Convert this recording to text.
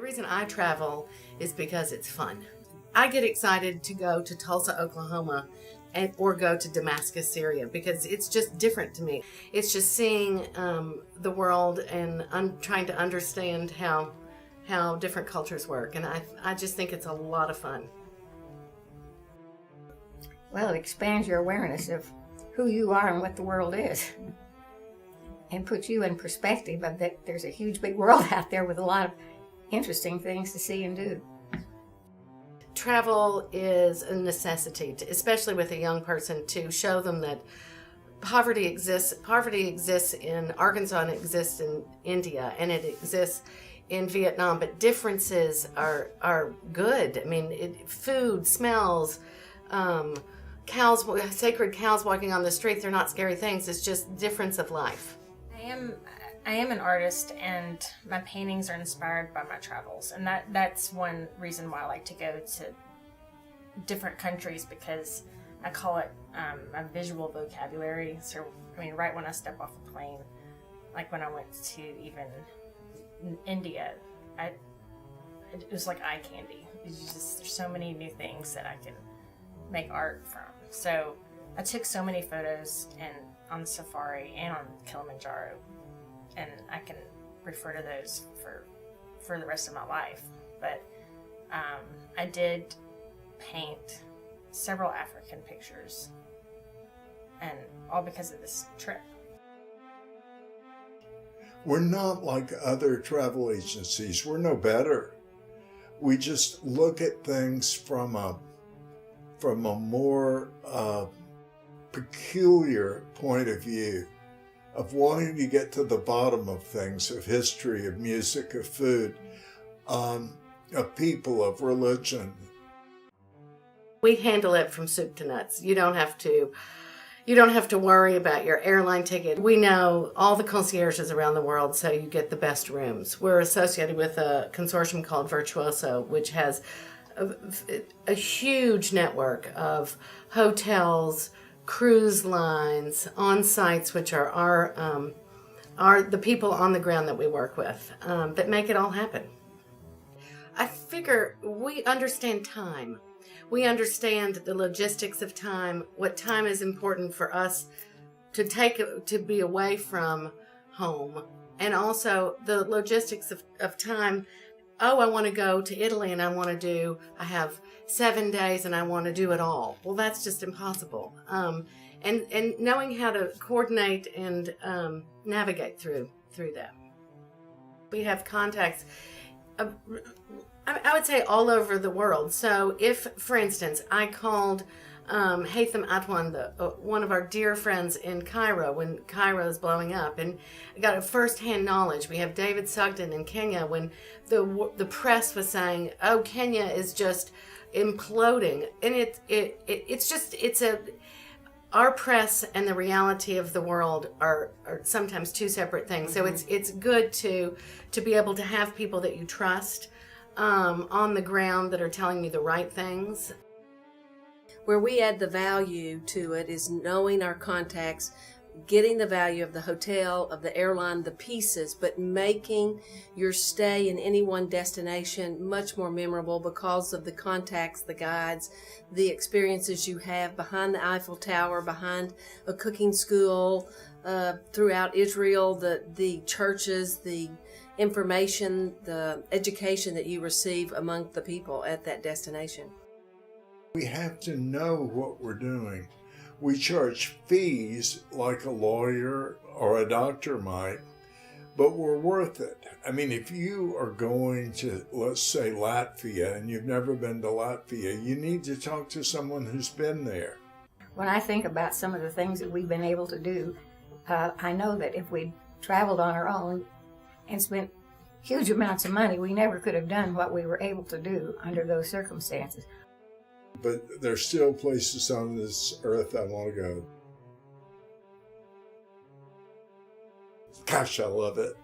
reason I travel is because it's fun. I get excited to go to Tulsa, Oklahoma, or go to Damascus, Syria, because it's just different to me. It's just seeing the world and trying to understand how different cultures work, and I just think it's a lot of fun. Well, it expands your awareness of who you are and what the world is, and puts you in perspective of that there's a huge big world out there with a lot of interesting things to see and do. Travel is a necessity, especially with a young person, to show them that poverty exists. Poverty exists in Arkansas, and it exists in India, and it exists in Vietnam, but differences are good. I mean, food, smells, cows, sacred cows walking on the street, they're not scary things. It's just difference of life. I am an artist, and my paintings are inspired by my travels, and that's one reason why I like to go to different countries, because I call it a visual vocabulary. So, I mean, right when I step off a plane, like when I went to even India, it was like eye candy. There's so many new things that I can make art from. So I took so many photos on safari and on Kilimanjaro, and I can refer to those for the rest of my life. But I did paint several African pictures, and all because of this trip. We're not like other travel agencies. We're no better. We just look at things from a more peculiar point of view, of wanting to get to the bottom of things, of history, of music, of food, of people, of religion. We handle it from soup to nuts. You don't have to worry about your airline ticket. We know all the concierges around the world, so you get the best rooms. We're associated with a consortium called Virtuoso, which has a huge network of hotels, cruise lines, on-sites, which are the people on the ground that we work with, that make it all happen. I figure we understand time. We understand the logistics of time, what time is important for us to be away from home, and also the logistics of time. Oh, I want to go to Italy, and I have 7 days and I want to do it all. Well, that's just impossible. And knowing how to coordinate and navigate through that. We have contacts, I would say, all over the world. So if, for instance, I called Haytham Atwan, one of our dear friends in Cairo, when Cairo is blowing up, and I got a first-hand knowledge. We have David Sugden in Kenya, when the press was saying, "Oh, Kenya is just imploding," and our press and the reality of the world are sometimes two separate things. Mm-hmm. So it's good to be able to have people that you trust on the ground that are telling you the right things. Where we add the value to it is knowing our contacts, getting the value of the hotel, of the airline, the pieces, but making your stay in any one destination much more memorable because of the contacts, the guides, the experiences you have behind the Eiffel Tower, behind a cooking school, throughout Israel, the churches, the information, the education that you receive among the people at that destination. We have to know what we're doing. We charge fees like a lawyer or a doctor might, but we're worth it. I mean, if you are going to, let's say, Latvia, and you've never been to Latvia, you need to talk to someone who's been there. When I think about some of the things that we've been able to do, I know that if we traveled on our own and spent huge amounts of money, we never could have done what we were able to do under those circumstances. But there's still places on this earth I want to go. Gosh, I love it.